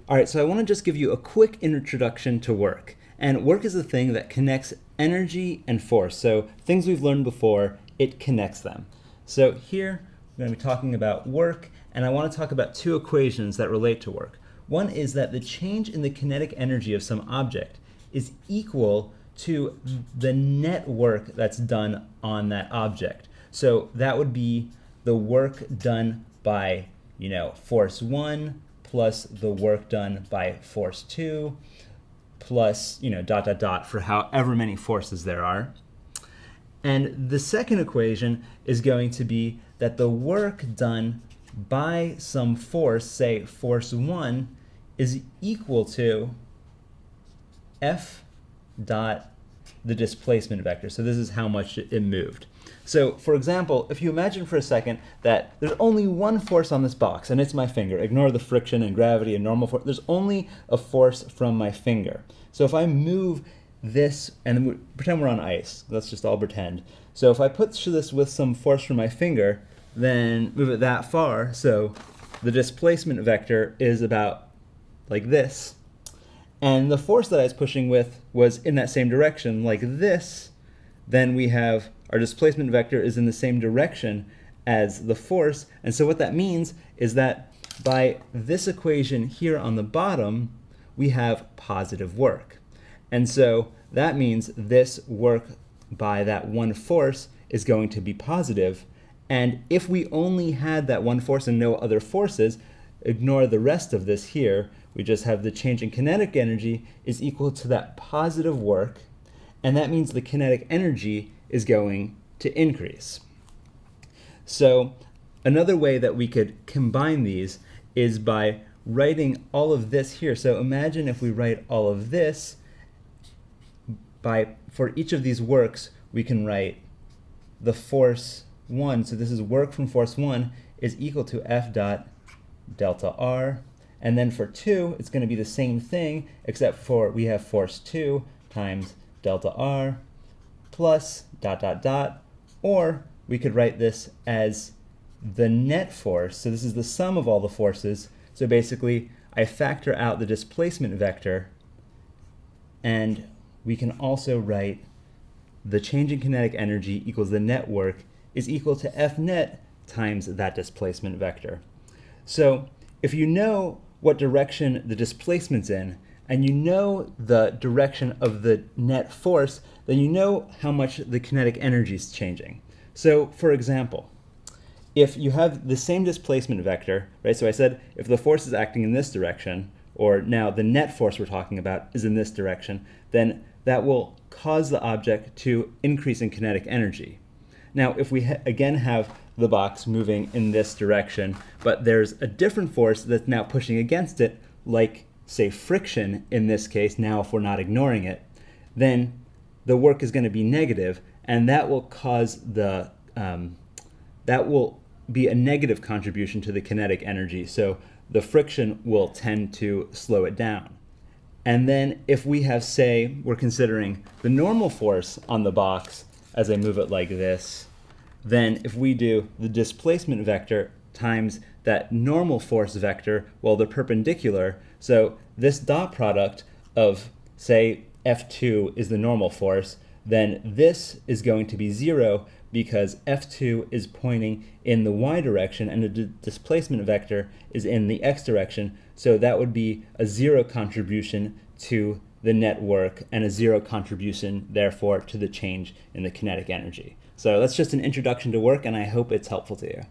All right, so I want to just give you a quick introduction to work. And work is a thing that connects energy and force. So things we've learned before, it connects them. So here we're going to be talking about work, and I want to talk about two equations that relate to work. One is that the change in the kinetic energy of some object is equal to the net work that's done on that object. So that would be the work done by, force 1 plus the work done by force 2 plus, dot, dot, dot for however many forces there are. And the second equation is going to be that the work done by some force, say force 1, is equal to F dot the displacement vector. So this is how much it moved. So for example, if you imagine for a second that there's only one force on this box, and it's my finger. Ignore the friction and gravity and normal force. There's only a force from my finger. So if I move this, and pretend we're on ice. Let's just all pretend. So if I put this with some force from my finger, then move it that far, so the displacement vector is about like this. And the force that I was pushing with was in that same direction, like this. Then we have our displacement vector is in the same direction as the force. And so what that means is that by this equation here on the bottom, we have positive work. And so that means this work by that one force is going to be positive. And if we only had that one force and no other forces, ignore the rest of this here, we just have the change in kinetic energy is equal to that positive work, and that means the kinetic energy is going to increase. So another way that we could combine these is by writing all of this here. So imagine if we write all of this, for each of these works, we can write the force 1, so this is work from force 1, is equal to F dot delta R. And then for 2, it's going to be the same thing, except for we have force 2 times delta R plus dot, dot, dot. Or we could write this as the net force. So this is the sum of all the forces. So basically, I factor out the displacement vector, and we can also write the change in kinetic energy equals the net work is equal to F net times that displacement vector. So if you know what direction the displacement's in, and you know the direction of the net force, then you know how much the kinetic energy is changing. So for example, if you have the same displacement vector, right? So I said if the force is acting in this direction, or now the net force we're talking about is in this direction, then that will cause the object to increase in kinetic energy. Now, if we again have the box moving in this direction, but there's a different force that's now pushing against it, like, say, friction in this case, now if we're not ignoring it, then the work is going to be negative, and that will cause that will be a negative contribution to the kinetic energy. So the friction will tend to slow it down. And then if we have, say, we're considering the normal force on the box as I move it like this, then if we do the displacement vector times that normal force vector, well, they're perpendicular. So this dot product of, say, F2 is the normal force, then this is going to be 0 because F2 is pointing in the y direction and the displacement vector is in the x direction. So that would be a 0 contribution to the net work and a 0 contribution, therefore, to the change in the kinetic energy. So that's just an introduction to work, and I hope it's helpful to you.